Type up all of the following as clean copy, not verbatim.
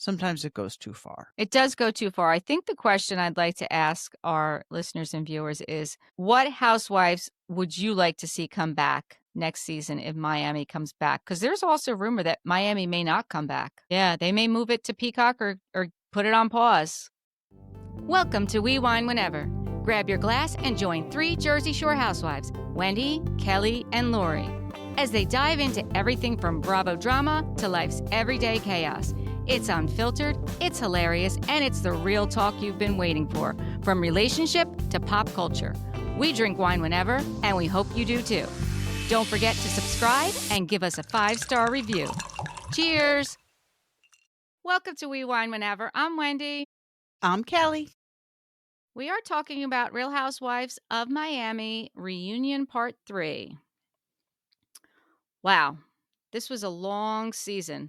Sometimes it goes too far. It does go too far. I think the question I'd like to ask our listeners and viewers is, what housewives would you like to see come back next season if Miami comes back? Because there's also a rumor that Miami may not come back. Yeah, they may move it to Peacock or put it on pause. Welcome to We Wine Whenever. Grab your glass and join 3 Jersey Shore housewives, Wendy, Kelly, and Lori, as they dive into everything from Bravo drama to life's everyday chaos. It's unfiltered, it's hilarious, and it's the real talk you've been waiting for, from relationship to pop culture. We drink wine whenever, and we hope you do too. Don't forget to subscribe and give us a 5-star review. Cheers! Welcome to We Wine Whenever. I'm Wendy. I'm Kelly. We are talking about Real Housewives of Miami Reunion Part 3. Wow, this was a long season.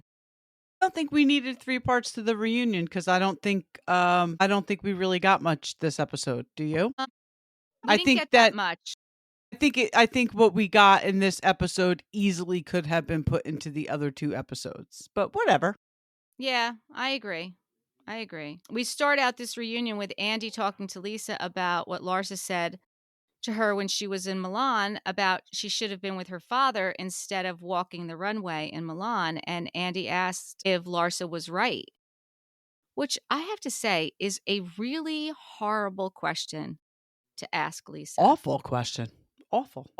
I don't think we needed 3 parts to the reunion because I don't think we really got much this episode. Do you? We didn't get that much. I think what we got in this episode easily could have been put into the other 2 episodes, but whatever. Yeah, I agree. We start out this reunion with Andy talking to Lisa about what Larsa said to her when she was in Milan about she should have been with her father instead of walking the runway in Milan. And Andy asked if Larsa was right, which I have to say is a really horrible question to ask Lisa. Awful question. Awful.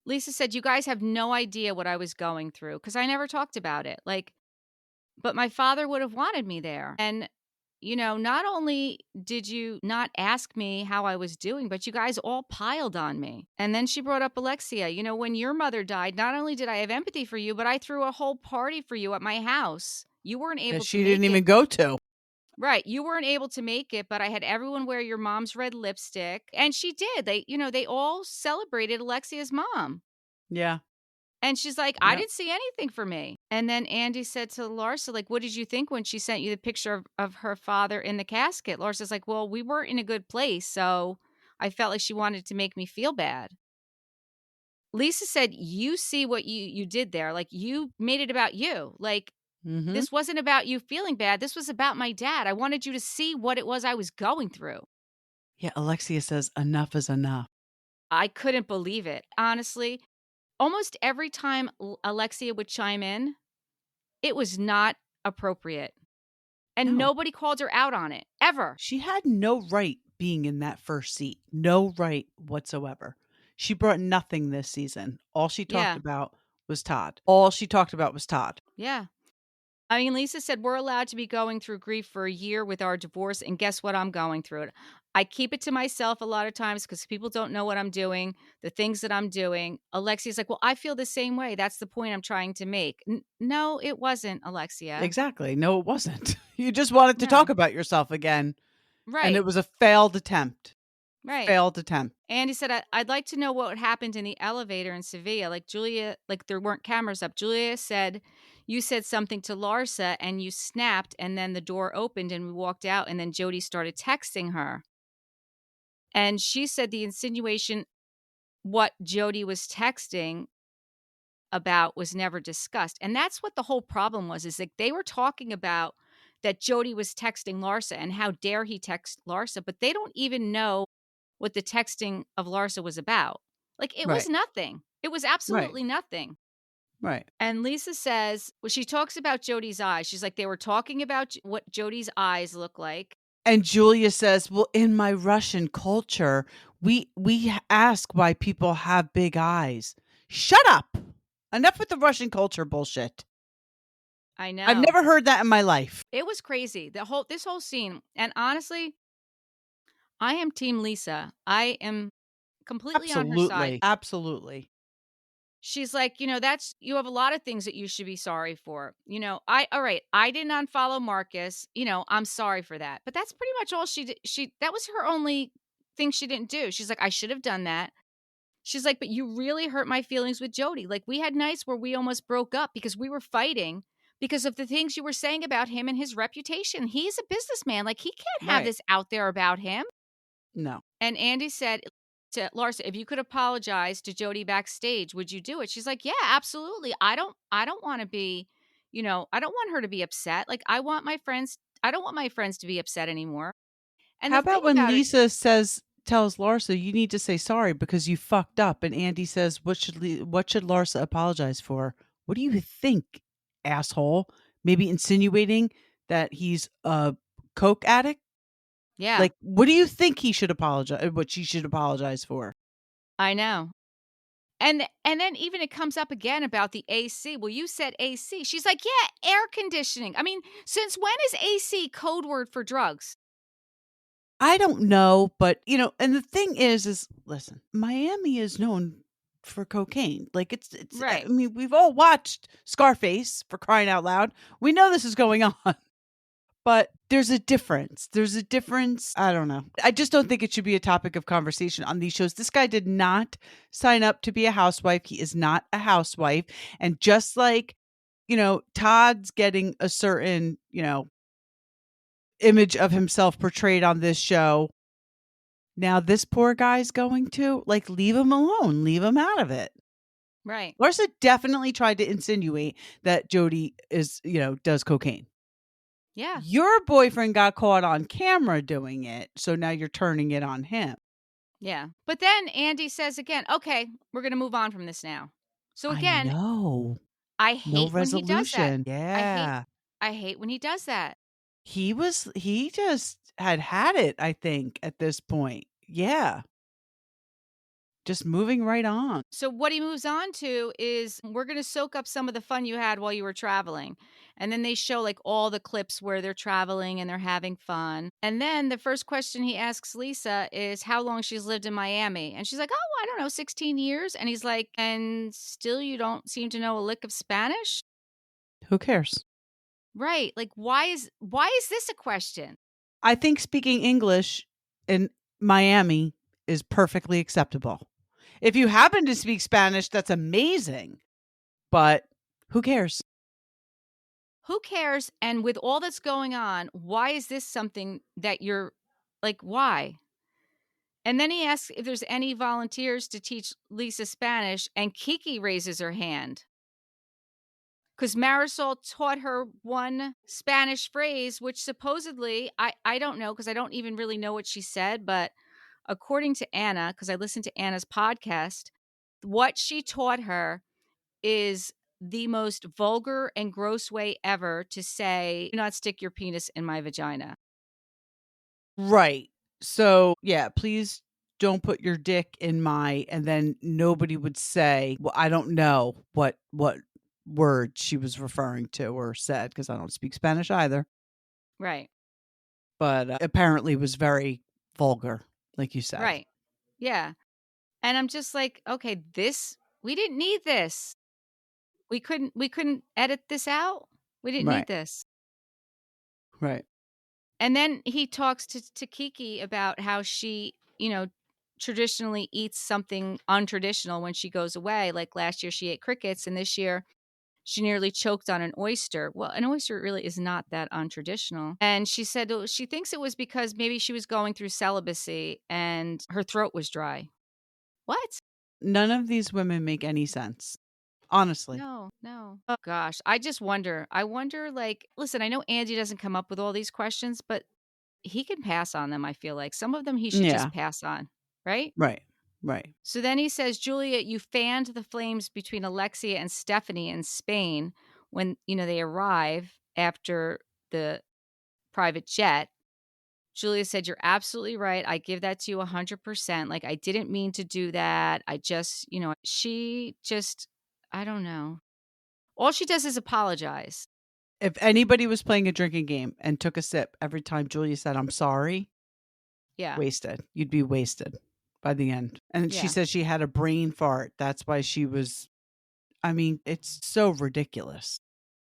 Lisa said, you guys have no idea what I was going through because I never talked about it. But my father would have wanted me there. And not only did you not ask me how I was doing, but you guys all piled on me. And then she brought up Alexia. When your mother died, not only did I have empathy for you, but I threw a whole party for you at my house. You weren't able to she didn't even go to. Right. You weren't able to make it, but I had everyone wear your mom's red lipstick. And she did. They all celebrated Alexia's mom. Yeah. And she's like, I didn't see anything for me. And then Andy said to Larsa, what did you think when she sent you the picture of her father in the casket? Larsa's like, well, we weren't in a good place, so I felt like she wanted to make me feel bad. Lisa said, you see what you did there. You made it about you. This wasn't about you feeling bad. This was about my dad. I wanted you to see what it was I was going through. Yeah, Alexia says enough is enough. I couldn't believe it. Honestly, almost every time Alexia would chime in, it was not appropriate. And nobody called her out on it, ever. She had no right being in that first seat. No right whatsoever. She brought nothing this season. All she talked about was Todd. Yeah. I mean, Lisa said, we're allowed to be going through grief for a year with our divorce, and guess what? I'm going through it. I keep it to myself a lot of times because people don't know what I'm doing, the things that I'm doing. Alexia's like, well, I feel the same way. That's the point I'm trying to make. No, it wasn't, Alexia. Exactly. No, it wasn't. You just wanted to talk about yourself again. Right. And it was a failed attempt. Right. Failed attempt. Andy said, I'd like to know what happened in the elevator in Seville. Julia, there weren't cameras up. Julia said, you said something to Larsa and you snapped and then the door opened and we walked out and then Jodi started texting her. And she said the insinuation, what Jodi was texting about was never discussed. And that's what the whole problem was, is they were talking about that Jodi was texting Larsa and how dare he text Larsa, but they don't even know what the texting of Larsa was about. It was nothing. It was absolutely nothing. Right. And Lisa says, well, she talks about Jodi's eyes. She's like, they were talking about what Jodi's eyes look like. And Julia says, well, in my Russian culture, we ask why people have big eyes. Shut up. Enough with the Russian culture bullshit. I know. I've never heard that in my life. It was crazy. This whole scene. And honestly, I am Team Lisa. I am completely on her side. Absolutely. She's like, you have a lot of things that you should be sorry for. I didn't unfollow Marcus. I'm sorry for that. But that's pretty much all she did. That was her only thing she didn't do. She's like, I should have done that. She's like, but you really hurt my feelings with Jodi. We had nights where we almost broke up because we were fighting because of the things you were saying about him and his reputation. He's a businessman. He can't have this out there about him. No. And Andy said to Larsa, if you could apologize to Jodi backstage, would you do it? She's like, yeah, absolutely. I don't want to be, I don't want her to be upset. Like, I don't want my friends to be upset anymore. And How the thing about when about it, Lisa tells Larsa, "You need to say sorry because you fucked up," and Andy says, what should Larsa apologize for?" What do you think, asshole? Maybe insinuating that he's a coke addict? yeah, Like, what do you think he should apologize what she should apologize for? I know. And then even it comes up again about the AC. Well, you said AC. She's like, "Yeah, air conditioning." I mean, since when is AC code word for drugs? I don't know, but, and the thing is listen, Miami is known for cocaine. Like, I Right. mean, we've all watched Scarface, for crying out loud. We know this is going on. But there's a difference. There's a difference. I don't know. I just don't think it should be a topic of conversation on these shows. This guy did not sign up to be a housewife. He is not a housewife. And just like, Todd's getting a certain, image of himself portrayed on this show. Now this poor guy's going to, like, leave him alone, leave him out of it. Right. Larsa definitely tried to insinuate that Jodi does cocaine. Yeah. Your boyfriend got caught on camera doing it, so now you're turning it on him. Yeah. But then Andy says again, "Okay, we're going to move on from this now." So I again, know. I No hate when he does that. resolution. I hate Yeah. I hate when he does that. He just had it, I think, at this point. Yeah. Just moving right on. So what he moves on to is, "We're going to soak up some of the fun you had while you were traveling." And then they show like all the clips where they're traveling and they're having fun. And then the first question he asks Lisa is how long she's lived in Miami. And she's like, "Oh, I don't know, 16 years." And he's like, "And still you don't seem to know a lick of Spanish?" Who cares? Right. Like why is this a question? I think speaking English in Miami is perfectly acceptable. If you happen to speak Spanish, that's amazing, but who cares? Who cares? And with all that's going on, why is this something that you're like, why? And then he asks if there's any volunteers to teach Lisa Spanish, and Kiki raises her hand because Marisol taught her one Spanish phrase, which supposedly I don't know because I don't even really know what she said, but according to Anna, because I listened to Anna's podcast, what she taught her is the most vulgar and gross way ever to say, "Do not stick your penis in my vagina." Right. So, yeah, please don't put your dick in my, and then nobody would say, "Well, I don't know what word she was referring to or said because I don't speak Spanish either." Right. But apparently was very vulgar, like you said. Right. Yeah. And I'm just like, "Okay, this we didn't need this. We couldn't edit this out. We didn't need Right. this." Right. And then he talks to Kiki about how she, traditionally eats something untraditional when she goes away. Like last year she ate crickets and this year she nearly choked on an oyster. Well, an oyster really is not that untraditional. And she said she thinks it was because maybe she was going through celibacy and her throat was dry. What? None of these women make any sense, honestly. No, no. Oh gosh, I just wonder. I wonder, like, listen, I know Andy doesn't come up with all these questions, but he can pass on them, I feel like. Some of them he should Yeah. just pass on, right? Right. Right. So then he says, "Julia, you fanned the flames between Alexia and Stephanie in Spain when, they arrive after the private jet." Julia said, "You're absolutely right. I give that to you 100%. Like, I didn't mean to do that. I just, she just, I don't know. All she does is apologize." If anybody was playing a drinking game and took a sip every time Julia said, "I'm sorry," Yeah. wasted. You'd be wasted by the end. And she Yeah. said she had a brain fart. That's why she was, I mean, it's so ridiculous.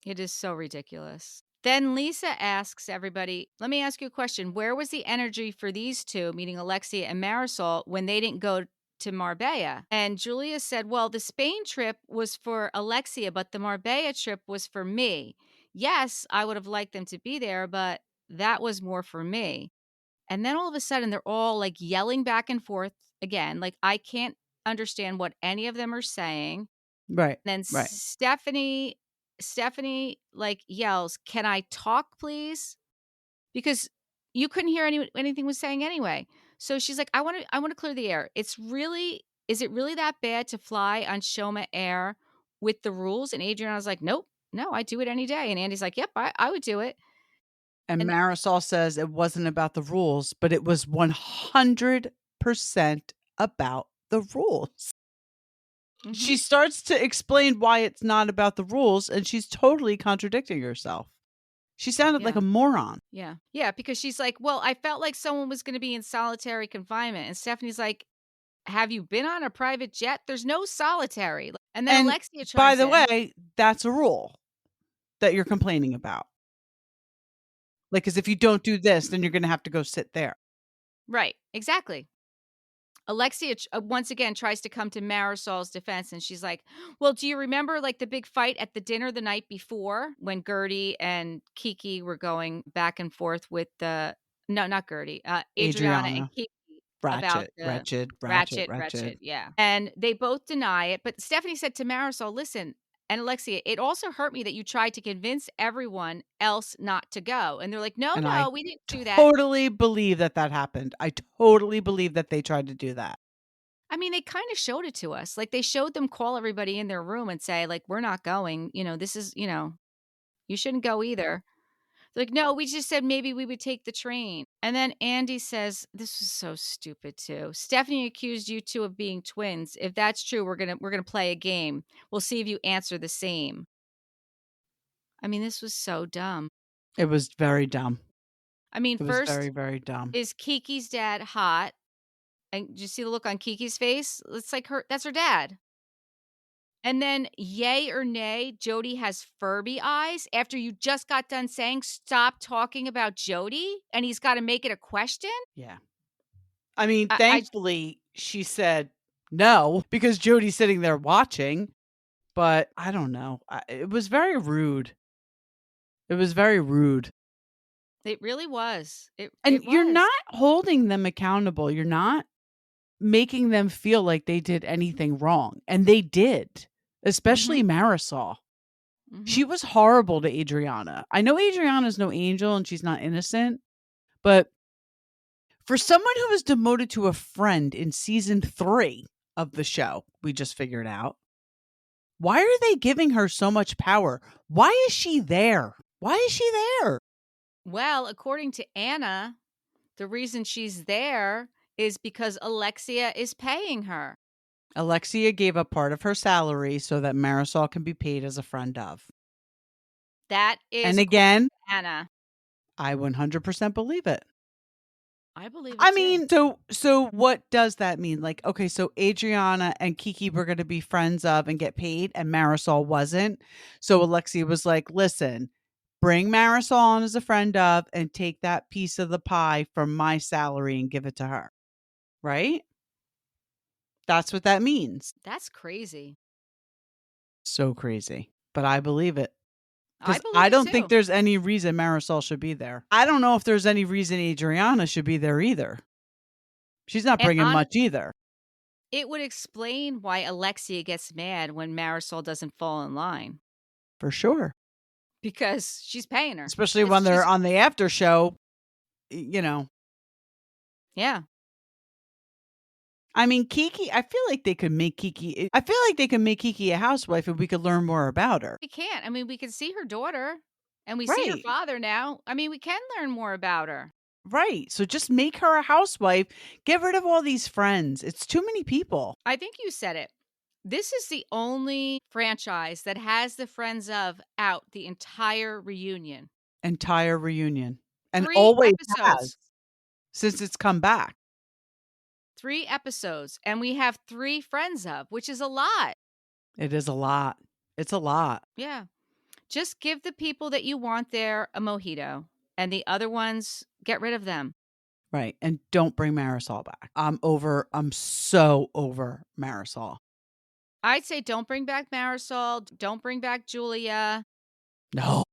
It is so ridiculous. Then Lisa asks everybody, "Let me ask you a question. Where was the energy for these two, meaning Alexia and Marisol, when they didn't go to Marbella?" And Julia said, "Well, the Spain trip was for Alexia, but the Marbella trip was for me. Yes, I would have liked them to be there, but that was more for me." And then all of a sudden, they're all like yelling back and forth again. Like, I can't understand what any of them are saying. Right. Then Right. Stephanie Stephanie like yells, "Can I talk, please?" Because you couldn't hear anything was saying anyway. So she's like, I want to clear the air. Is it really that bad to fly on Shoma Air with the rules?" And Adriana's like, "Nope, no, I do it any day." And Andy's like, "Yep, I would do it." And And Marisol says it wasn't about the rules, but it was 100% about the rules. She starts to explain why it's not about the rules, and she's totally contradicting herself. She sounded like Yeah. a moron. Yeah. Yeah, because she's like, "Well, I felt like someone was gonna be in solitary confinement." And Stephanie's like, "Have you been on a private jet? There's no solitary." And then And Alexia by chimes the in. way, that's a rule that you're complaining about. Like, because if you don't do this, then you're going to have to go sit there. Right, exactly. Alexia once again tries to come to Marisol's defense, and she's like, "Well, do you remember like the big fight at the dinner the night before when Gertie and Kiki were going back and forth with the no, not Gertie, Adriana and Adriana, Kiki about ratchet, the wretched, ratchet, ratchet, wretched. wretched, yeah." And they both deny it, but Stephanie said to Marisol, "Listen, and Alexia, it also hurt me that you tried to convince everyone else not to go." And they're like, "No, And I no, we didn't do that." totally believe that that happened. I totally believe that they tried to do that. I mean, they kind of showed it to us. Like they showed them call everybody in their room and say, like, "We're not going. This is, you shouldn't go either." They're like, "No, we just said maybe we would take the train." And then Andy says, this was so stupid too. "Stephanie accused you two of being twins. If that's true, we're gonna play a game. We'll see if you answer the same." I mean, this was so dumb. It was very dumb. I mean, It was very, first, very dumb. is Kiki's dad hot? And did you see the look on Kiki's face? It's like that's her dad. And then, yay or nay, Jodi has Furby eyes after you just got done saying, "Stop talking about Jodi," and he's got to make it a question. Yeah. I mean, I thankfully, she said no because Jodi's sitting there watching, but I don't know. It was very rude. It was very rude. It really was. And It you're was. not holding them accountable. You're not making them feel like they did anything wrong. And they did, especially Mhm. Marisol. She Mhm. was horrible to Adriana. I know Adriana's no angel and she's not innocent, but for someone who was demoted to a friend in season 3 of the show, we just figured out, why are they giving her so much power? Why is she there? Why is she there? Well, according to Anna, the reason she's there is because Alexia is paying her. Alexia gave up part of her salary so that Marisol can be paid as a friend of. That is And according again, to Anna. I 100% believe it. I believe it I too. mean, so what does that mean? Like, okay, so Adriana and Kiki were going to be friends of and get paid, and Marisol wasn't. So Alexia was like, "Listen, bring Marisol on as a friend of, and take that piece of the pie from my salary and give it to her." Right? That's what that means. That's crazy. So crazy, but I believe it. I Because believe I it don't think too. there's any reason Marisol should be there. I don't know if there's any reason Adriana should be there either. She's not And bringing on much either, it would explain why Alexia gets mad when Marisol doesn't fall in line for sure. because she's paying her. Especially It's when they're she's on the after show, you know. Yeah. I mean, Kiki, I feel like they could make Kiki a housewife and we could learn more about her. We can't. I mean, we can see her daughter and we see her Right. father now. I mean, we can learn more about her. Right. So just make her a housewife. Get rid of all these friends. It's too many people. I think you said it. This is the only franchise that has the Friends of out the entire reunion. Entire reunion. And 3 always has episodes. since it's come back. 3 episodes. And we have 3 Friends of, which is a lot. It is a lot. It's a lot. Yeah. Just give the people that you want there a mojito, and the other ones, get rid of them. Right. And don't bring Marisol back. I'm so over Marisol. I'd say don't bring back Marisol, don't bring back Julia, No.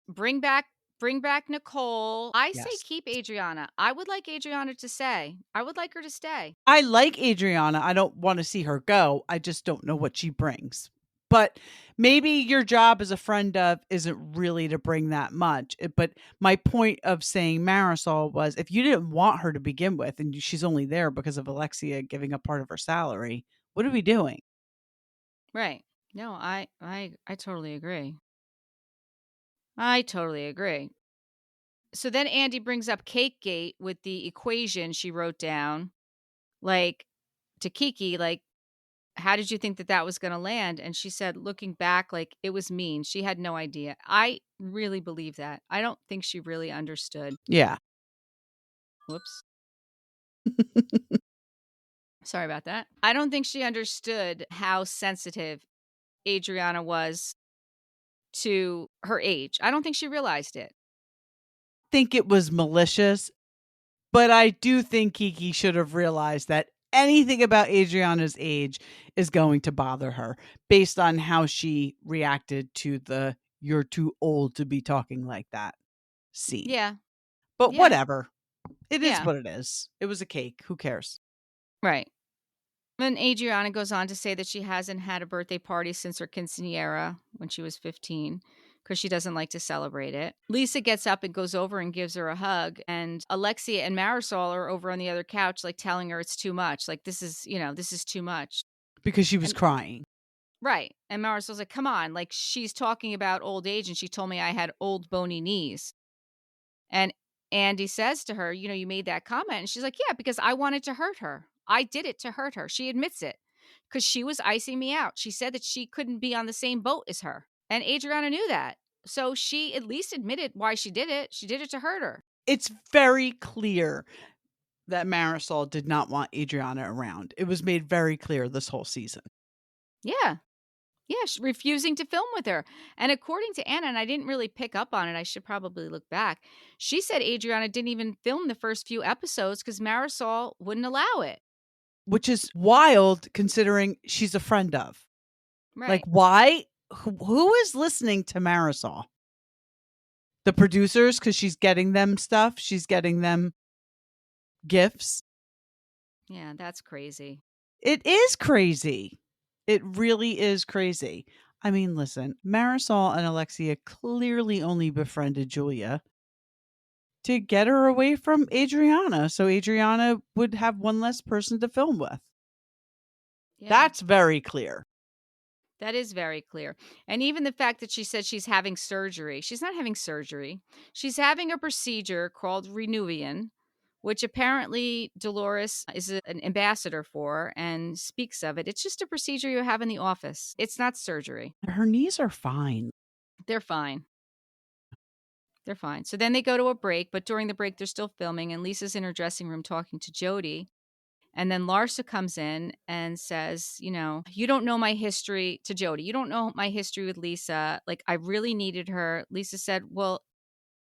bring back Nicole. I say Yes. keep Adriana. I would like Adriana to stay. I would like her to stay. I like Adriana. I don't want to see her go. I just don't know what she brings. But maybe your job as a friend of isn't really to bring that much. But my point of saying Marisol was if you didn't want her to begin with and she's only there because of Alexia giving up part of her salary, what are we doing? Right. No, I totally agree. I totally agree. So then Andy brings up Cake Gate with the equation she wrote down, like to Kiki, like, how did you think that that was going to land? And she said, looking back, like it was mean. She had no idea. I really believe that. I don't think she really understood. Yeah. Whoops. Sorry about that. I don't think she understood how sensitive Adriana was to her age. I don't think she realized it. Think it was malicious, but I do think Kiki should have realized that anything about Adriana's age is going to bother her based on how she reacted to the "you're too old to be talking like that" scene. Yeah. But Yeah. whatever. It is Yeah. what it is. It was a cake. Who cares? Right. And Adriana goes on to say that she hasn't had a birthday party since her quinceanera when she was 15 because she doesn't like to celebrate it. Lisa gets up and goes over and gives her a hug. And Alexia and Marisol are over on the other couch, like telling her it's too much. Like, this is, this is too much. Because she was And crying. right. And Marisol's like, come on. Like, she's talking about old age and she told me I had old bony knees. And Andy says to her, you made that comment. And she's like, yeah, because I wanted to hurt her. I did it to hurt her. She admits it because she was icing me out. She said that she couldn't be on the same boat as her. And Adriana knew that. So she at least admitted why she did it. She did it to hurt her. It's very clear that Marisol did not want Adriana around. It was made very clear this whole season. Yeah. Yeah, she's refusing to film with her. And according to Anna, and I didn't really pick up on it, I should probably look back. She said Adriana didn't even film the first few episodes because Marisol wouldn't allow it. Which is wild considering she's a friend of. Right. Like, why? Who is listening to Marisol? The producers, because she's getting them stuff. She's getting them gifts. Yeah, that's crazy. It is crazy. It really is crazy. I mean, listen, Marisol and Alexia clearly only befriended Julia to get her away from Adriana, so Adriana would have one less person to film with. Yeah. That's very clear. That is very clear. And even the fact that she said she's having surgery. She's not having surgery. She's having a procedure called Renuvian, which apparently Dolores is an ambassador for and speaks of it. It's just a procedure you have in the office. It's not surgery. Her knees are fine. They're fine. They're fine. So then they go to a break, but during the break, they're still filming, and Lisa's in her dressing room talking to Jodi. And then Larsa comes in and says, you don't know my history to Jodi. You don't know my history with Lisa. Like, I really needed her. Lisa said, well,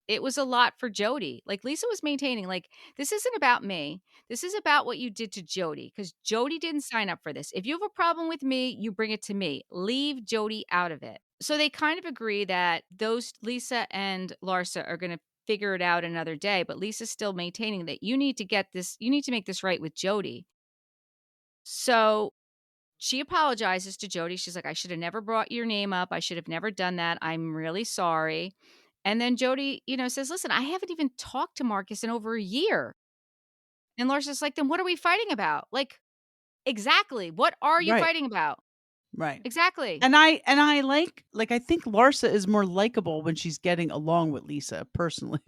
it was a lot for Jodi. Like, Lisa was maintaining, like, this isn't about me. This is about what you did to Jodi because Jodi didn't sign up for this. If you have a problem with me, you bring it to me. Leave Jodi out of it. So they kind of agree that those Lisa and Larsa are going to figure it out another day. But Lisa's still maintaining that you need to make this right with Jodi. So she apologizes to Jodi. She's like, I should have never brought your name up. I should have never done that. I'm really sorry. And then Jodi, says, listen, I haven't even talked to Marcus in over a year. And Larsa's like, then what are we fighting about? Like, exactly. What are you Right. fighting about? Right. Exactly. And I I think Larsa is more likable when she's getting along with Lisa personally.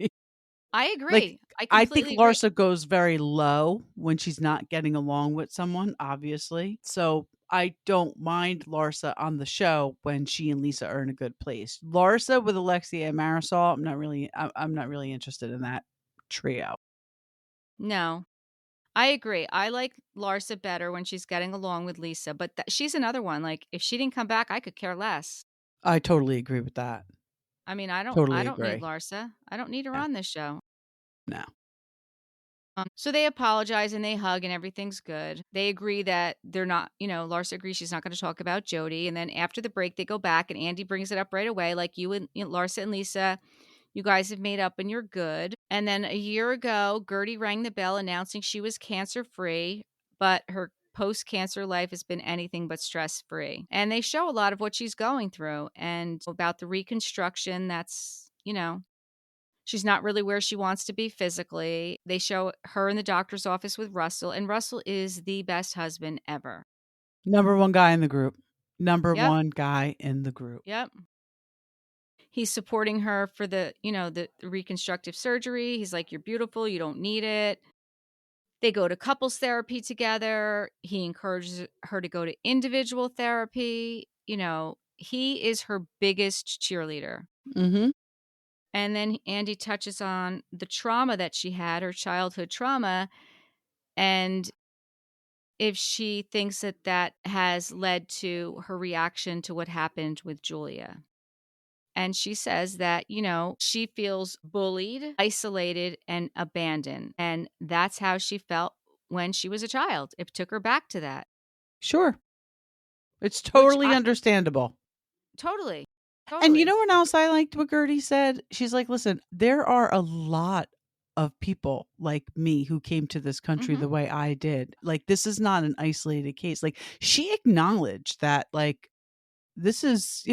I agree. Like, I I think completely agree. Larsa goes very low when she's not getting along with someone, obviously. So I don't mind Larsa on the show when she and Lisa are in a good place. Larsa with Alexia and Marisol, I'm not really interested in that trio. No, I agree. I like Larsa better when she's getting along with Lisa, but she's another one. Like, if she didn't come back, I could care less. I totally agree with that. I mean, I Totally don't need agree. Larsa. I don't need her Yeah. on this show. No. So they apologize and they hug and everything's good. They agree that they're not, Larsa agrees she's not going to talk about Jodi. And then after the break, they go back and Andy brings it up right away. Like, you and Larsa and Lisa, you guys have made up and you're good. And then a year ago, Gertie rang the bell announcing she was cancer free, but her post-cancer life has been anything but stress-free. And they show a lot of what she's going through and about the reconstruction that's, she's not really where she wants to be physically. They show her in the doctor's office with Russell, and Russell is the best husband ever. Number one guy in the group. Number Yep. one guy in the group. Yep. He's supporting her for the reconstructive surgery. He's like, "You're beautiful. You don't need it." They go to couples therapy together. He encourages her to go to individual therapy. He is her biggest cheerleader. Mm-hmm. And then Andy touches on the trauma that she had, her childhood trauma, and if she thinks that has led to her reaction to what happened with Julia. And she says that, she feels bullied, isolated, and abandoned. And that's how she felt when she was a child. It took her back to that. Sure. It's Which totally understandable. Totally. And you know what else I liked what Gertie said? She's like, listen, there are a lot of people like me who came to this country the way I did. Like, this is not an isolated case. Like, she acknowledged that, like, this is,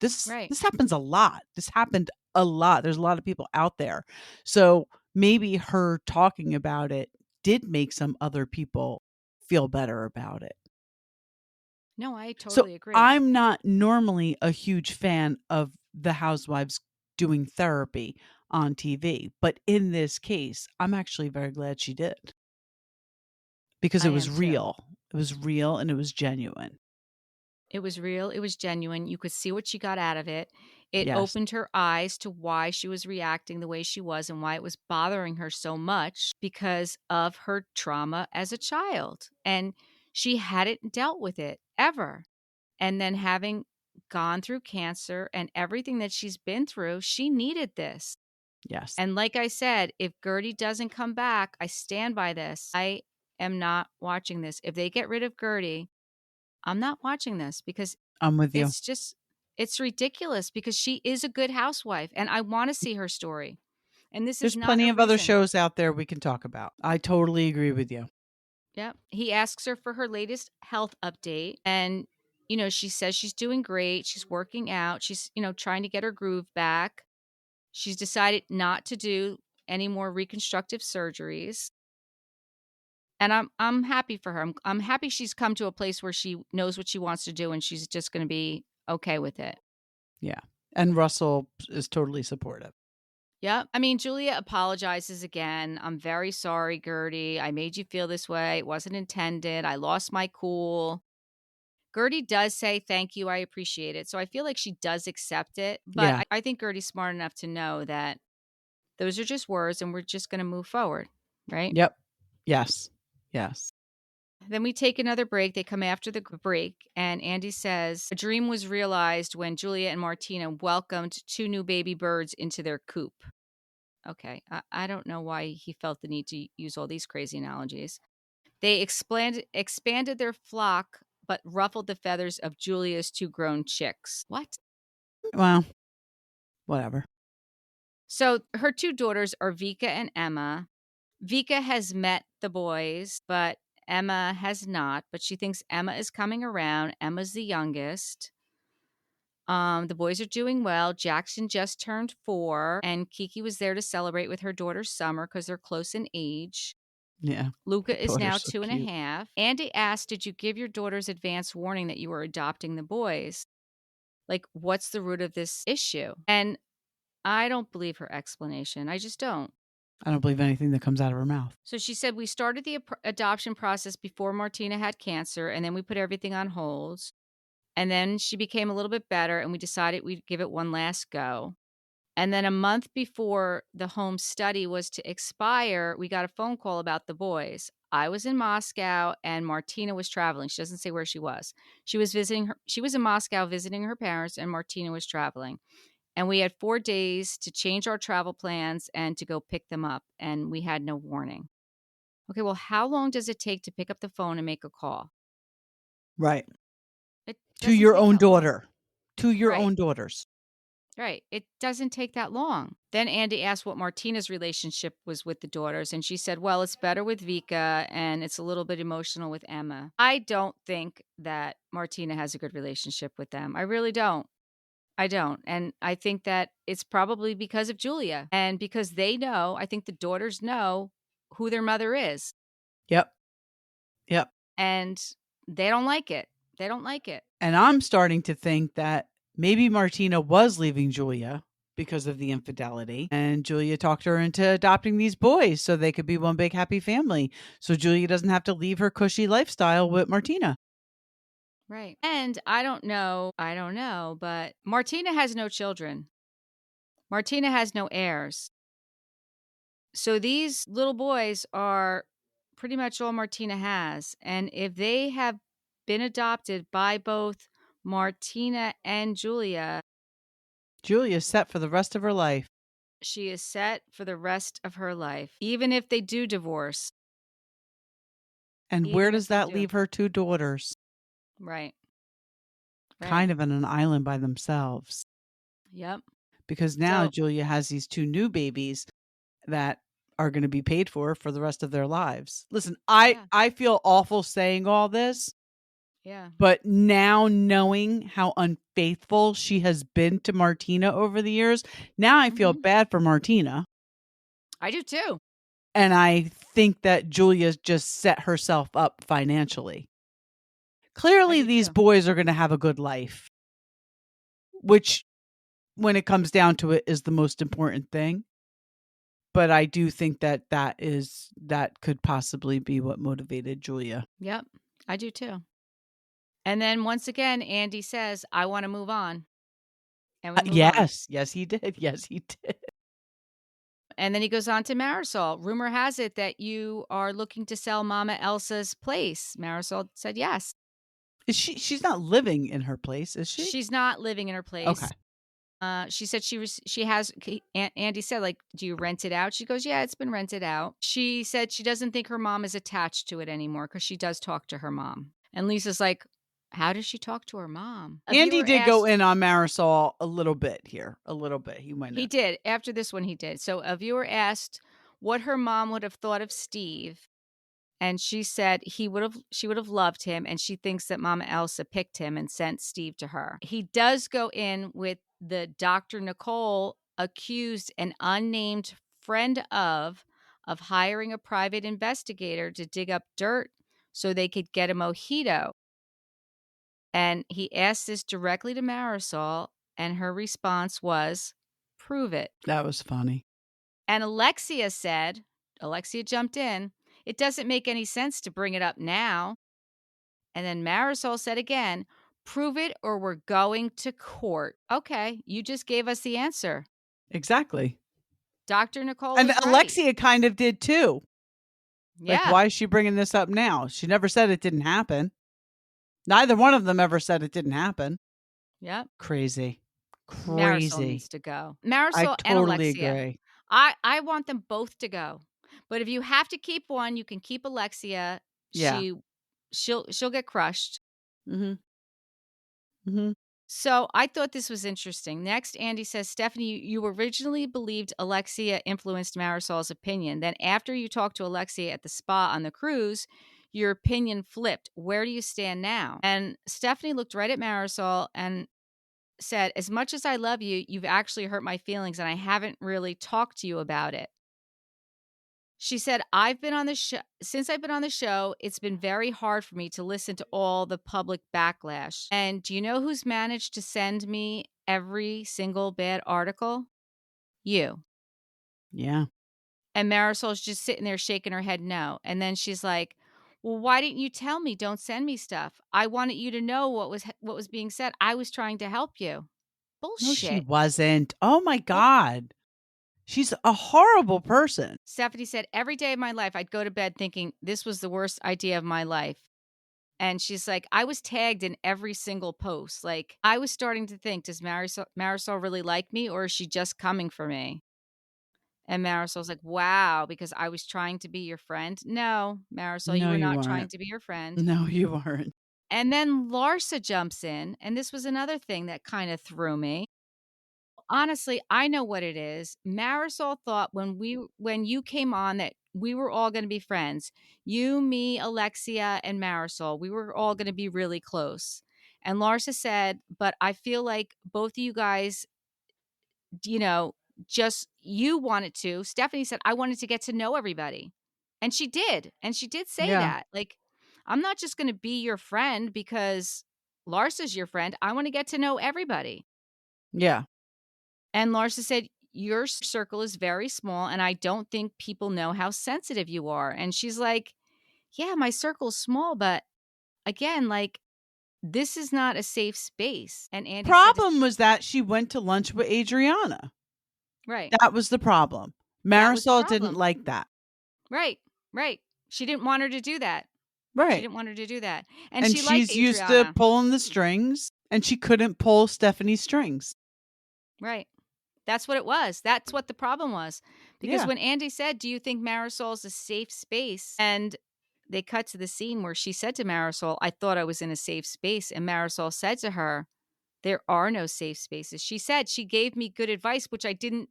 this happens a lot. This happened a lot. There's a lot of people out there. So maybe her talking about it did make some other people feel better about it. No, I totally agree. I'm not normally a huge fan of the housewives doing therapy on TV, but in this case, I'm actually very glad she did. Because it was real. It was real and it was genuine. It was real. It was genuine. You could see what she got out of it. It opened her eyes to why she was reacting the way she was and why it was bothering her so much because of her trauma as a child. And she hadn't dealt with it ever. And then having gone through cancer and everything that she's been through, she needed this. Yes. And like I said, if Gertie doesn't come back, I stand by this. I am not watching this. If they get rid of Gertie, I'm not watching this because I'm with you. It's ridiculous because she is a good housewife and I want to see her story. And There's plenty of other shows out there we can talk about. I totally agree with you. Yep. He asks her for her latest health update and she says she's doing great. She's working out. She's, trying to get her groove back. She's decided not to do any more reconstructive surgeries. And I'm happy for her. I'm happy she's come to a place where she knows what she wants to do and she's just going to be okay with it. Yeah. And Russell is totally supportive. Yeah. I mean, Julia apologizes again. I'm very sorry, Gertie. I made you feel this way. It wasn't intended. I lost my cool. Gertie does say, thank you. I appreciate it. So I feel like she does accept it. But I think Gertie's smart enough to know that those are just words and we're just going to move forward. Right? Yep. Yes. Yes. Then we take another break. They come after the break, and Andy says a dream was realized when Julia and Martina welcomed 2 new baby birds into their coop. Okay, I don't know why he felt the need to use all these crazy analogies. They expanded their flock, but ruffled the feathers of Julia's 2 grown chicks. What? Well, whatever. So her 2 daughters are Vika and Emma. Vika has met the boys, but Emma has not, but she thinks Emma is coming around. Emma's the youngest. The boys are doing well. Jackson just turned 4, and Kiki was there to celebrate with her daughter Summer because they're close in age. Yeah. Luca is now 2.5. Andy asked, did you give your daughters advance warning that you were adopting the boys? Like, what's the root of this issue? And I don't believe her explanation. I just don't. I don't believe anything that comes out of her mouth. So she said, we started the adoption process before Martina had cancer, and then we put everything on hold. And then she became a little bit better, and we decided we'd give it one last go. And then a month before the home study was to expire, we got a phone call about the boys. I was in Moscow, and Martina was traveling. She doesn't say where she was. She was in Moscow visiting her parents, and Martina was traveling. And we had 4 days to change our travel plans and to go pick them up. And we had no warning. Okay, well, how long does it take to pick up the phone and make a call? Right. To your own daughter. To your own daughters. Right. It doesn't take that long. Then Andy asked what Martina's relationship was with the daughters, and she said, well, it's better with Vika and it's a little bit emotional with Emma. I don't think that Martina has a good relationship with them. I really don't. I don't. And I think that it's probably because of Julia and because they know, I think the daughters know who their mother is Yep. Yep. and they don't like it. They don't like it. And I'm starting to think that maybe Martina was leaving Julia because of the infidelity. And Julia talked her into adopting these boys so they could be one big happy family. So Julia doesn't have to leave her cushy lifestyle with Martina. Right. And I don't know, but Martina has no children. Martina has no heirs. So these little boys are pretty much all Martina has. And if they have been adopted by both Martina and Julia, Julia's set for the rest of her life. she is set for the rest of her life, even if they do divorce. And where Even if does they that do. leave her two daughters? Right. Right. Kind of on an island by themselves. Yep. Because now So- Julia has these two new babies that are going to be paid for the rest of their lives. Listen, Yeah. I feel awful saying all this, Yeah. but now knowing how unfaithful she has been to Martina over the years, now I feel Mhm. bad for Martina. I do too. And I think that Julia's just set herself up financially. Clearly, do these too. boys are going to have a good life, which, when it comes down to it, is the most important thing. But I do think that that could possibly be what motivated Julia. Yep. I do too. And then once again, Andy says, I want to move on. And we move on. Yes, he did. Yes, he did. And then he goes on to Marisol. Rumor has it that you are looking to sell Mama Elsa's place. Marisol said yes. Is she's not living in her place, is she? She's not living in her place. Okay. She said Andy said, like, do you rent it out? She goes, yeah, it's been rented out. She said she doesn't think her mom is attached to it anymore because she does talk to her mom. And Lisa's like, how does she talk to her mom? Andy did go in on Marisol a little bit here. A little bit. He went in. He did. After this one, he did. So a viewer asked what her mom would have thought of Steve. And she said she would have loved him. And she thinks that Mama Elsa picked him and sent Steve to her. He does go in with the Dr. Nicole accused an unnamed friend of hiring a private investigator to dig up dirt so they could get a mojito. And he asked this directly to Marisol, and her response was, prove it. That was funny. And Alexia jumped in, it doesn't make any sense to bring it up now. And then Marisol said again, prove it or we're going to court. Okay, you just gave us the answer. Exactly. Dr. Nicole And was right. Alexia kind of did too. Yeah. Like, why is she bringing this up now? She never said it didn't happen. Neither one of them ever said it didn't happen. Yep. Crazy. Marisol needs to go. Marisol I and totally Alexia. agree. I want them both to go. But if you have to keep one, you can keep Alexia. Yeah. She'll get crushed. Mm-hmm. Mm-hmm. So I thought this was interesting. Next, Andy says, Stephanie, you originally believed Alexia influenced Marisol's opinion. Then after you talked to Alexia at the spa on the cruise, your opinion flipped. Where do you stand now? And Stephanie looked right at Marisol and said, as much as I love you, you've actually hurt my feelings and I haven't really talked to you about it. She said, since I've been on the show, it's been very hard for me to listen to all the public backlash. And do you know who's managed to send me every single bad article? You. Yeah. And Marisol's just sitting there shaking her head no. And then she's like, well, why didn't you tell me? Don't send me stuff. I wanted you to know what was being said. I was trying to help you. Bullshit. No, she wasn't. Oh my God. She's a horrible person. Stephanie said, every day of my life, I'd go to bed thinking this was the worst idea of my life. And she's like, I was tagged in every single post. Like, I was starting to think, does Marisol really like me or is she just coming for me? And Marisol's like, wow, because I was trying to be your friend. No, Marisol, you No, were you not weren't. trying to be your friend. No, you weren't. And then Larsa jumps in. And this was another thing that kind of threw me. honestly, I know what it is. Marisol thought when you came on that we were all going to be friends. You, me, Alexia, and Marisol. We were all going to be really close. And Larsa said, "But I feel like both of you guys, you know, just you wanted to." Stephanie said, "I wanted to get to know everybody." And she did. And she did say Yeah. that. Like, I'm not just going to be your friend because Larsa's your friend. I want to get to know everybody. Yeah. And Larsa said, "Your circle is very small, and I don't think people know how sensitive you are." And she's like, "Yeah, my circle's small, but again, like, this is not a safe space." And Andy said, Problem was that she went to lunch with Adriana. right. That was the problem. That was the Marisol didn't problem. like that. Right. Right. She didn't want her to do that. She Right. didn't want her to do that. And And she liked she's used to Adriana. pulling the strings, and she couldn't pull Stephanie's strings. Right. That's what it was. That's what the problem was. Because Yeah. when Andy said, "Do you think Marisol's a safe space?" And they cut to the scene where she said to Marisol, "I thought I was in a safe space." And Marisol said to her, "There are no safe spaces." She said she gave me good advice, which I didn't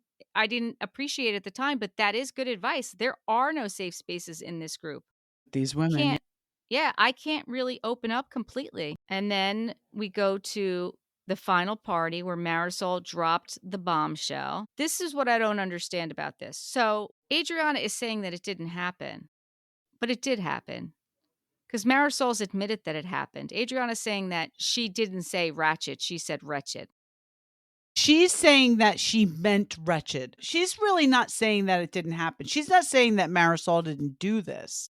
appreciate at the time, but that is good advice. There are no safe spaces in this group. These women. Can't Yeah, I can't really open up completely. And then we go to the final party where Marisol dropped the bombshell. This is what I don't understand about this. So Adriana is saying that it didn't happen, but it did happen because Marisol's admitted that it happened. Adriana's saying that she didn't say ratchet, she said wretched. She's saying that she meant wretched. She's really not saying that it didn't happen. She's not saying that Marisol didn't do this.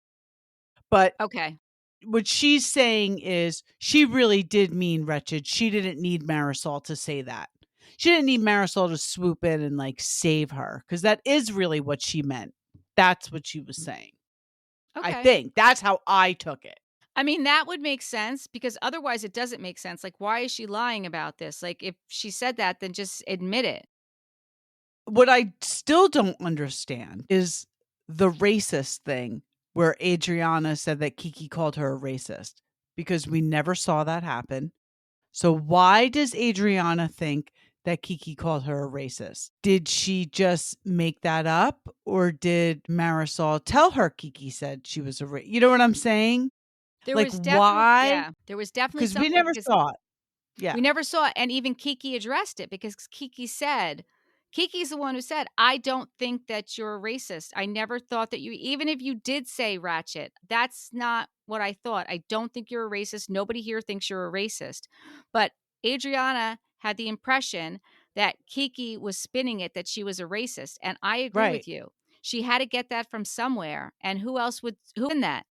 But Okay. what she's saying is she really did mean wretched. She didn't need Marisol to say that. She didn't need Marisol to swoop in and like save her because that is really what she meant. That's what she was saying. I Okay. think that's how I took it. I mean, that would make sense because otherwise it doesn't make sense. Like, why is she lying about this? Like, if she said that, then just admit it. What I still don't understand is the racist thing where Adriana said that Kiki called her a racist because we never saw that happen. So why does Adriana think that Kiki called her a racist? Did she just make that up or did Marisol tell her Kiki said she was a racist? You know what I'm saying? There Like was definitely why? yeah, there was definitely Because we something never because saw it. Yeah. we never saw it, and even Kiki addressed it because Kiki said Kiki's the one who said, "I don't think that you're a racist. I never thought that you even if you did say ratchet, that's not what I thought. I don't think you're a racist. Nobody here thinks you're a racist." But Adriana had the impression that Kiki was spinning it that she was a racist, and I agree Right. with you. She had to get that from somewhere, and who spin that?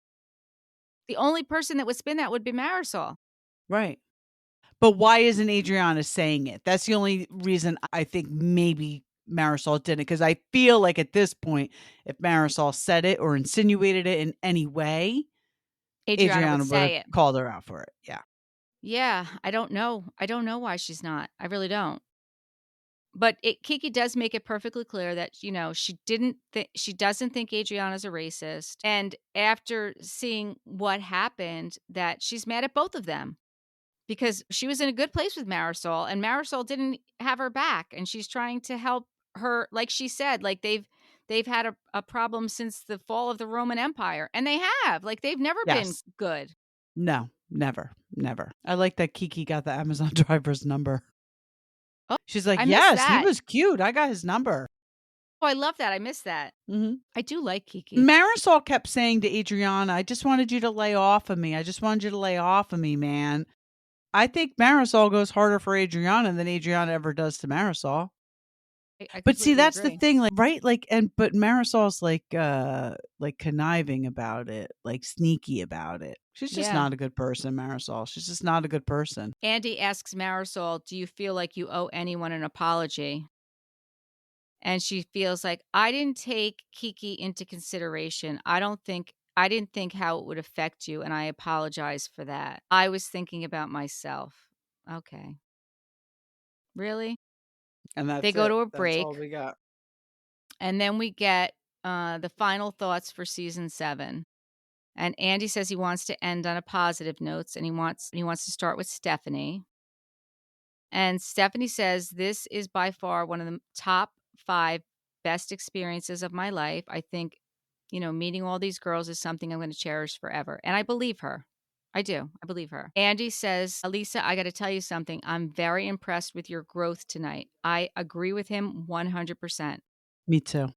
The only person that would spin that would be Marisol. Right. But why isn't Adriana saying it? That's the only reason I think maybe Marisol didn't, because I feel like at this point, if Marisol said it or insinuated it in any way, Adriana would Adriana would have say it. called her out for it. Yeah. Yeah, I don't know. I don't know why she's not. I really don't. But Kiki does make it perfectly clear that she doesn't think Adriana's a racist, and after seeing what happened, that she's mad at both of them because she was in a good place with Marisol, and Marisol didn't have her back, and she's trying to help her, like she said, like they've had a problem since the fall of the Roman Empire, and they have, like they've never been Yes. good. No, never, never. I like that Kiki got the Amazon driver's number. Oh, She's like, I missed yes, he that. was cute. I got his number. Oh, I love that. I missed that. Hmm. I do like Kiki. Marisol kept saying to Adriana, I just wanted you to lay off of me. I just wanted you to lay off of me, man. I think Marisol goes harder for Adriana than Adriana ever does to Marisol. I But see, completely that's the agree. thing, like, right? Like, but Marisol's like conniving about it, like sneaky about it. She's just Yeah. not a good person, Marisol. She's just not a good person. Andy asks Marisol, "Do you feel like you owe anyone an apology?" And she feels like, "I didn't take Kiki into consideration. I didn't think how it would affect you, and I apologize for that. I was thinking about myself." Okay. Really? And They that's go it. to a That's all break, we got. and then we get the final thoughts for season 7. And Andy says he wants to end on a positive note, and he wants to start with Stephanie. And Stephanie says, "This is by far one of the top 5 best experiences of my life. I think, meeting all these girls is something I'm gonna cherish forever." And I believe her. I do. I believe her. Andy says, "Lisa, I gotta tell you something. I'm very impressed with your growth tonight." I agree with him 100%. Me too.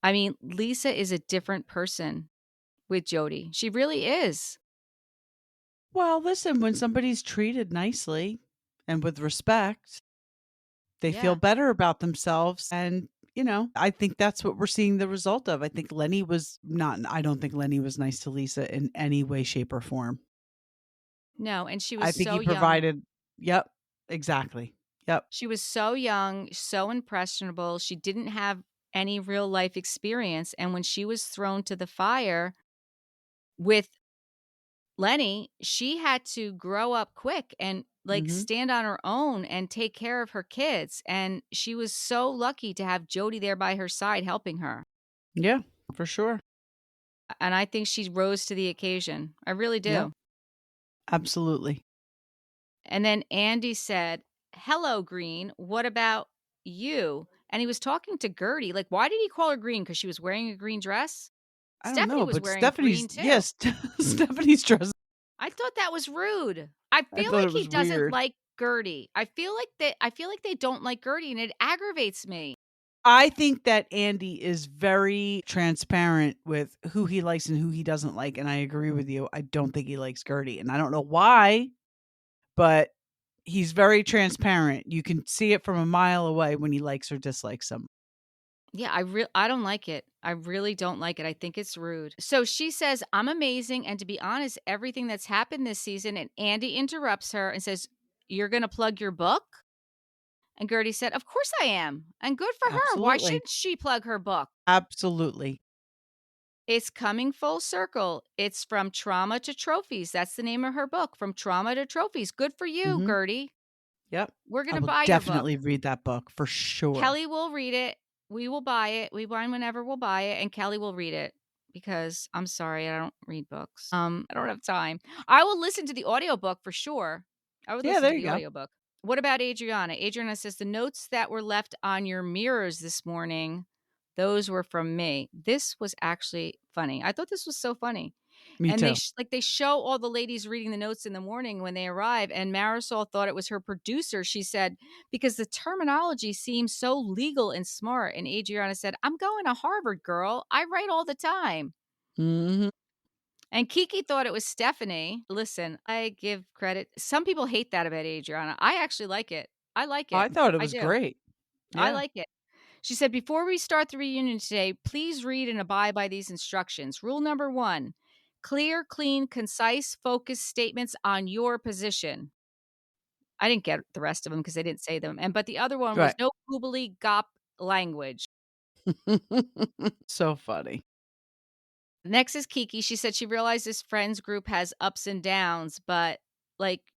I mean, Lisa is a different person with Jodi. She really is. Well, listen, when somebody's treated nicely and with respect, they feel Yeah. better about themselves. And, I think that's what we're seeing the result of. I don't think Lenny was nice to Lisa in any way, shape, or form. No, and she was I think so he young. provided, yep, exactly. Yep. She was so young, so impressionable. She didn't have any real life experience, and when she was thrown to the fire with Lenny, she had to grow up quick and, like, Hmm. stand on her own and take care of her kids, and she was so lucky to have Jodi there by her side helping her, Yeah, for sure. and I think she rose to the occasion. I really Yep. do. Absolutely. And then Andy said, "Hello, Green. What about you?" And he was talking to Gertie. Like, why did he call her green? Because she was wearing a green dress? I don't Stephanie know, was but wearing green Stephanie's, too. yes, Stephanie's dress. I thought that was rude. I I feel thought like it he was doesn't weird. like Gertie. I feel like they don't like Gertie and it aggravates me. I think that Andy is very transparent with who he likes and who he doesn't like, and I agree with you. I don't think he likes Gertie, and I don't know why, but he's very transparent. You can see it from a mile away when he likes or dislikes them. Yeah, I don't like it. I really don't like it. I think it's rude. So she says, "I'm amazing, and to be honest, everything that's happened this season," and Andy interrupts her and says, "You're going to plug your book?" And Gertie said, "Of course I am. And good for her. Why Absolutely. shouldn't she plug her book?" Absolutely. It's coming full circle. It's From Trauma to Trophies. That's the name of her book, From Trauma to Trophies. Good for you, Mhm. Gertie. Yep. We're going I to will buy your book. definitely read that book for sure. Kelly will read it. We will buy it. We buy whenever we'll buy it, and Kelly will read it because I'm sorry, I don't read books. I don't have time. I will listen to the audiobook for sure. I would Yeah, listen there to you the go. audiobook. What about Adriana? Adriana says the notes that were left on your mirrors this morning, those were from me. This was actually funny. I thought this was so funny. Me And too. they show all the ladies reading the notes in the morning when they arrive, and Marisol thought it was her producer. She said, "Because the terminology seems so legal and smart." And Adriana said, "I'm going to Harvard, girl. I write all the time." Mhm. And Kiki thought it was Stephanie. Listen, I give credit. Some people hate that about Adriana. I actually like it. I like I it. thought it I was do. great. I Yeah. like it. She said, "Before we start the reunion today, please read and abide by these instructions. Rule number 1, clear, clean, concise, focused statements on your position." I didn't get the rest of them because they didn't say them. But the other one was Right. no goobly gop language. So funny. Next is Kiki. She said she realized this friends group has ups and downs, but, like,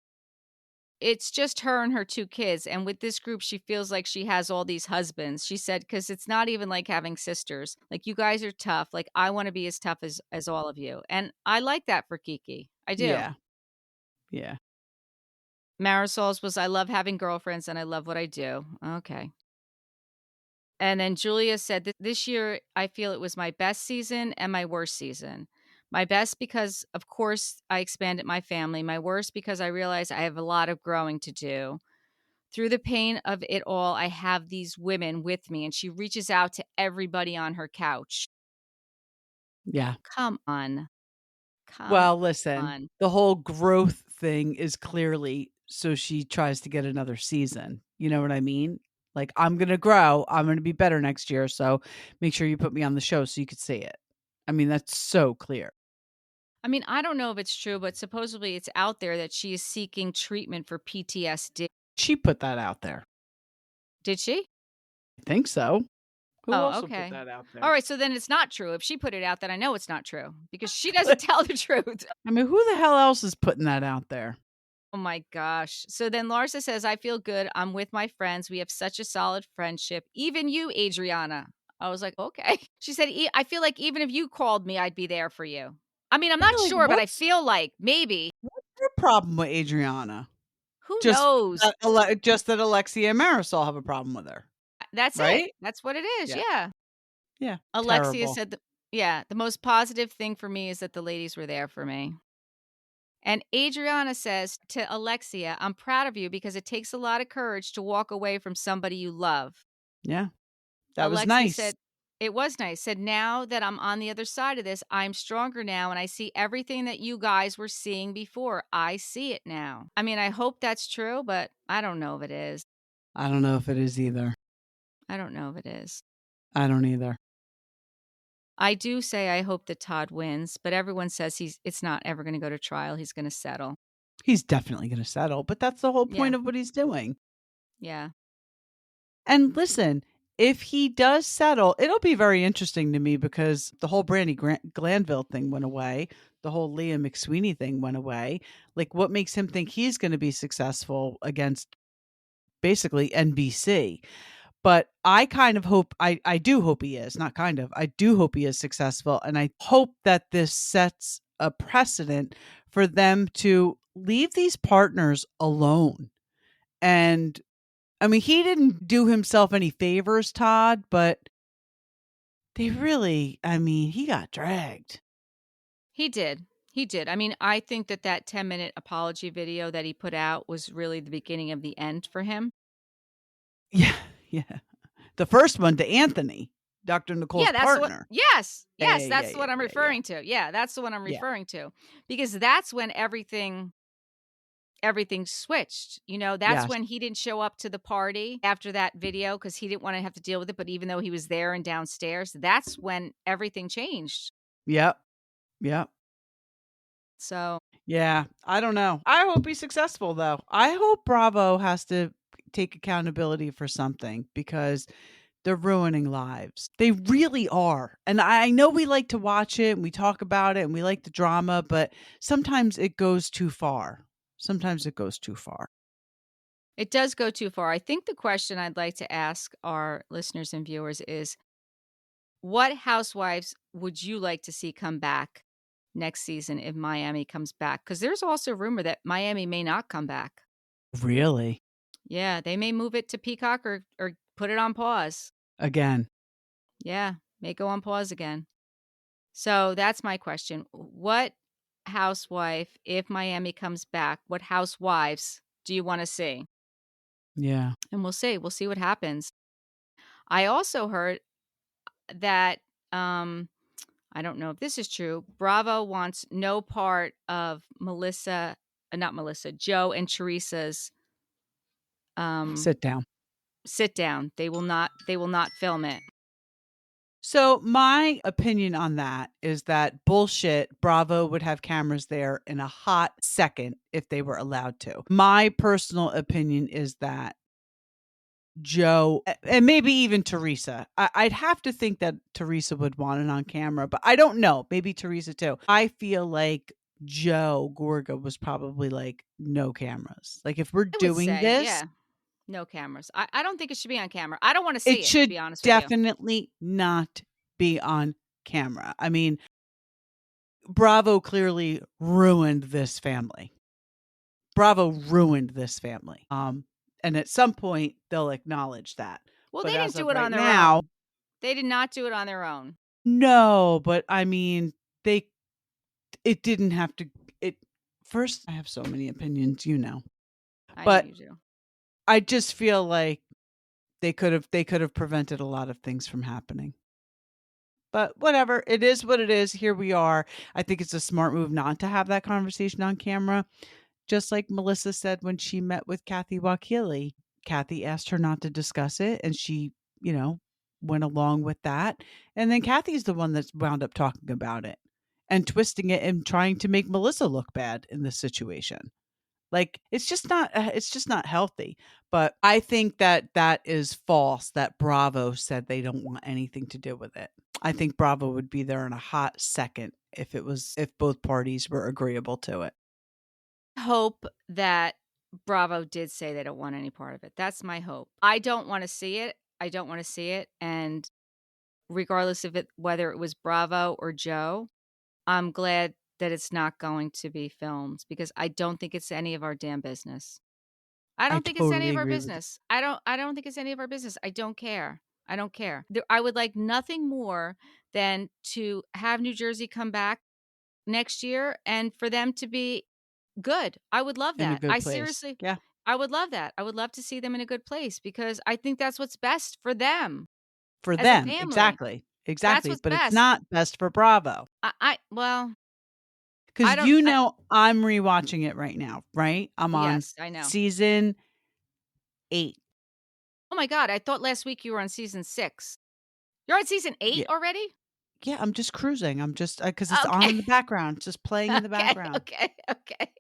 it's just her and her 2 kids, and with this group, she feels like she has all these husbands. She said, "'Cause it's not even like having sisters. Like, you guys are tough. Like, I wanna be as tough as all of you." And I like that for Kiki. I do. Yeah. Yeah. Marisol's was, "I love having girlfriends, and I love what I do." Okay. And then Julia said, This year, I feel it was my best season and my worst season. My best because, of course, I expanded my family. My worst because I realized I have a lot of growing to do. Through the pain of it all, I have these women with me." And she reaches out to everybody on her couch. Yeah. Come on. Come Well, listen, on. the whole growth thing is clearly so she tries to get another season. You know what I mean? Like, I'm gonna grow. I'm gonna be better next year. So make sure you put me on the show so you could see it. I mean, that's so clear. I mean, I don't know if it's true, but supposedly it's out there that she is seeking treatment for PTSD. She put that out there. Did she? I think so. Who Oh, also put okay. that out All there? right, so then it's not true. If she put it out, then I know it's not true because she doesn't tell the truth. I mean, who the hell else is putting that out there? Oh my gosh. So then Larsa says, "I feel good. I'm with my friends. We have such a solid friendship. Even you, Adriana." I was like, "Okay." She said, I feel like even if you called me, I'd be there for you." I mean, I'm Yeah, not like sure, but I feel like maybe. what's your problem with Adriana? Who Just knows? just that Alexia and Marisol have a problem with her, That's it. right? That's what it is. Yeah. Yeah. Yeah. Alexia Terrible. said the most positive thing for me is that the ladies were there for me. And Adriana says to Alexia, I'm proud of you because it takes a lot of courage to walk away from somebody you love. Yeah. That was Alexia nice. said, it was nice. Said, now that I'm on the other side of this, I'm stronger now and I see everything that you guys were seeing before. I see it now. I mean, I hope that's true, but I don't know if it is. I don't know if it is either. I don't know if it is. I don't either. I do say I hope that Todd wins, but everyone says it's not ever going to go to trial. He's going to settle. He's definitely going to settle, but that's the whole Yeah. point of what he's doing. Yeah. And listen, if he does settle, it'll be very interesting to me because the whole Glanville thing went away. The whole Leah McSweeney thing went away. Like, what makes him think he's going to be successful against basically NBC? But I kind of hope, I do hope he is, not kind of, I do hope he is successful. And I hope that this sets a precedent for them to leave these partners alone. And I mean, he didn't do himself any favors, Todd, but they really, I mean, he got dragged. He did. He did. I mean, I think that 10-minute apology video that he put out was really the beginning of the end for him. Yeah, yeah. The first one to Anthony, Dr. Nicole's Yeah, that's the one. partner. Yes, Yeah, yes, yeah, that's the yeah, one I'm yeah, yeah. referring to. Yeah, that's the one I'm Yeah. referring to. Because that's when everything switched. You know, that's Yes. when he didn't show up to the party after that video because he didn't want to have to deal with it. But even though he was there and downstairs, that's when everything changed. Yep. Yep. So Yeah. I don't know. I hope he's successful, though. I hope Bravo has to take accountability for something because they're ruining lives. They really are. And I know we like to watch it and we talk about it and we like the drama, but sometimes it goes too far. Sometimes it goes too far. it does go too far. I think the question I'd like to ask our listeners and viewers is, what housewives would you like to see come back next season if Miami comes back? Because there's also rumor that Miami may not come back. Really? Yeah, they may move it to Peacock or put it on pause. Again. Yeah, may go on pause again. So that's my question. What housewife, if Miami comes back, what housewives do you want to see? Yeah. And we'll see. We'll see what happens. I also heard that I don't know if this is true. Bravo wants no part of not Melissa, Joe and Teresa's Sit down. sit down. They will not film it. So my opinion on that is that bullshit. Bravo would have cameras there in a hot second if they were allowed to. My personal opinion is that Joe and maybe even Teresa. I'd have to think that Teresa would want it on camera, but I don't know. Maybe Teresa too. I feel like Joe Gorga was probably like no cameras. Like if we're I would doing say, this, yeah, no cameras. I don't think it should be on camera. I don't want to it see it, to should be honest with you. definitely not be on camera. I mean, Bravo clearly ruined this family. Bravo ruined this family. And at some point they'll acknowledge that. Well, But they didn't as do of it on right their now, own. They did not do it on their own. no, but I mean, it didn't have to it first I have so many opinions, you know. I know But you do. I just feel like they could have prevented a lot of things from happening. But whatever, it is what it is. Here we are. I think it's a smart move not to have that conversation on camera. Just like Melissa said when she met with Kathy Wakili. Kathy asked her not to discuss it and she, you know, went along with that. And then Kathy's the one that's wound up talking about it and twisting it and trying to make Melissa look bad in this situation. Like it's just not healthy. But I think that that is false that Bravo said they don't want anything to do with it. I think Bravo would be there in a hot second if both parties were agreeable to it. Hope that Bravo did say they don't want any part of it. That's my hope. I don't want to see it. I don't want to see it. And regardless of it, whether it was Bravo or Joe, I'm glad that it's not going to be filmed because I don't think it's any of our damn business. I I don't think it's any totally of our agree with you. business. I don't think it's any of our business. I don't care. I don't care. I would like nothing more than to have New Jersey come back next year and for them to be good. I would love In a that. good I place. seriously Yeah. I would love that. I would love to see them in a good place because I think that's what's best for them For as a them, family. exactly, That's exactly, what's but it's best. not best for Bravo. I well, I Because don't I'm rewatching it right now, right? I'm on yes, I know. season 8. Oh my god, I thought last week you were on season 6. You're on season 8 Yeah. already? Yeah, I'm just cruising. I'm just because it's on Okay. in the background, just playing in the Okay, background. okay, okay.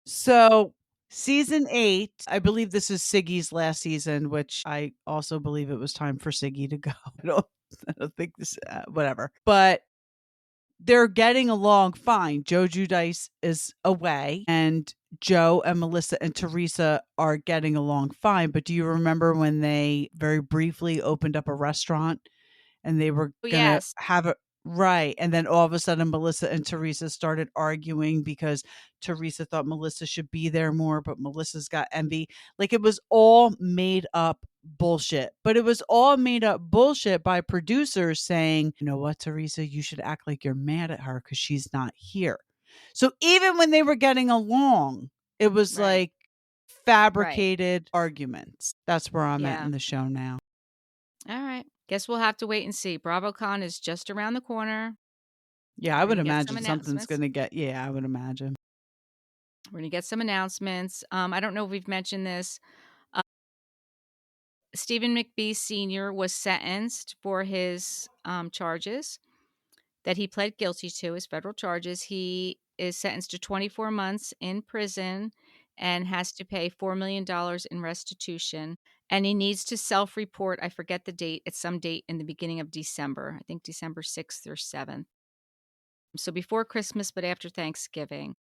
So, season 8, I believe this is Siggy's last season, which I also believe it was time for Siggy to go. I don't think this whatever. But they're getting along fine. Joe Giudice is away, and Joe and Melissa and Teresa are getting along fine. But do you remember when they very briefly opened up a restaurant and they were Oh, gonna yes. have it right, and then all of a sudden Melissa and Teresa started arguing because Teresa thought Melissa should be there more, but Melissa's got envy. Like, it was all made up bullshit. But it was all made up bullshit by producers saying, "You know what, Teresa, you should act like you're mad at her because she's not here." So even when they were getting along, it was Right, like right. fabricated arguments. That's where I'm at Yeah. in the show now. Alright. Guess we'll have to wait and see. BravoCon is just around the corner. Yeah, I We're would gonna get some imagine something's announcements. gonna get yeah, I would imagine. We're gonna get some announcements. I don't know if we've mentioned this. Uh, Stephen McBee Sr. was sentenced for his, charges that he pled guilty to, his federal charges. He is sentenced to 24 months in prison and has to pay $4 million in restitution, and he needs to self-report, I forget the date, it's some date in the beginning of December, I think December 6th or 7th. So before Christmas, but after Thanksgiving.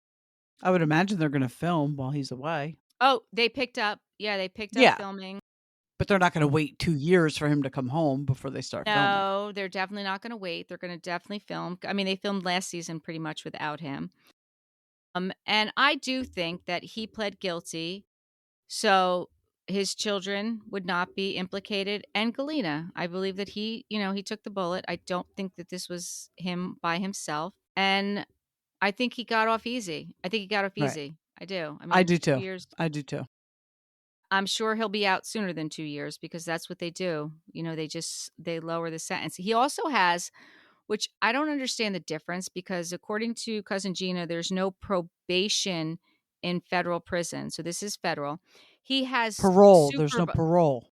I would imagine they're gonna film while he's away. Oh, they picked up Yeah, filming. but they're not gonna wait 2 years for him to come home before they start filming. No, they're definitely not gonna wait, they're gonna definitely film. I mean, they filmed last season pretty much without him. And I do think that he pled guilty so his children would not be implicated, and Galena. I believe that he took the bullet. I don't think that this was him by himself, and I think he got off easy. I think he got off Right. easy. I do. I I mean, do 2 too. years. I do too. I'm sure he'll be out sooner than 2 years because that's what they do. They lower the sentence. He also has, which I don't understand the difference because according to cousin Gina, there's no probation in federal prison. So this is federal. He has Parole, there's super no parole.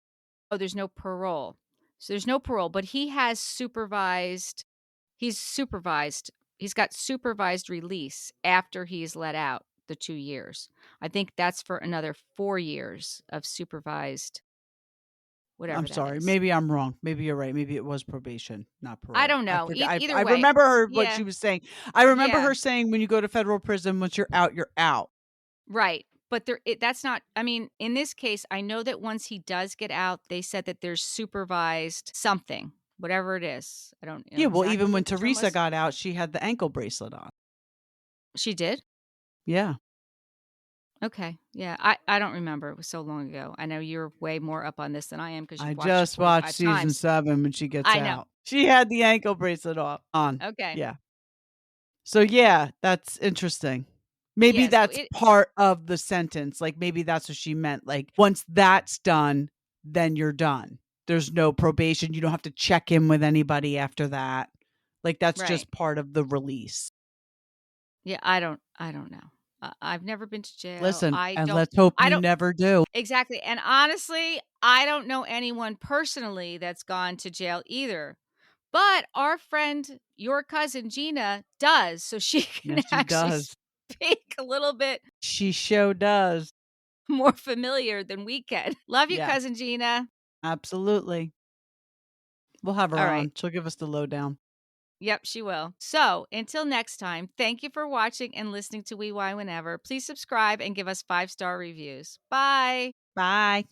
Oh, there's no parole. So there's no parole, but he has supervised. He's got supervised release after he's let out the 2 years. I think that's for another 4 years of supervised I'm whatever that sorry, is. maybe I'm wrong. Maybe you're right. Maybe it was probation, not I parole. don't I know. forgot. Either I way. remember her what Yeah. she was saying. I remember Yeah. her saying when you go to federal prison, once you're out, you're out. Right. But that's not, I mean, in this case, I know that once he does get out, they said that there's supervised something, whatever it is. I don't know Yeah, well, exactly even when what the term Teresa was. got out, she had the ankle bracelet on. She did? Yeah. Okay. Yeah. I don't remember. It was so long ago. I know you're way more up on this than I am because I you've watched it just watched 45 season times. 7 when she gets I know. out. She had the ankle bracelet off on. Okay. Yeah. So, yeah, that's interesting. Maybe Yeah. So that's part of the sentence. Like, maybe that's what she meant. Like, once that's done, then you're done. There's no probation. You don't have to check in with anybody after that. Like, that's right. just part of the release. Yeah. I don't know. I've never been to jail. Listen, and let's hope I you don't never do. exactly. And honestly, I don't know anyone personally that's gone to jail either. But our friend, your cousin Gina, does. So she can Yes, she actually does. speak a little bit She sure does. more familiar than we can. Love you, Yeah, cousin Gina. absolutely. We'll have All her right. on. She'll give us the lowdown. Yep, she will. So until next time, thank you for watching and listening to We Why Whenever. Please subscribe and give us 5-star reviews. Bye. Bye.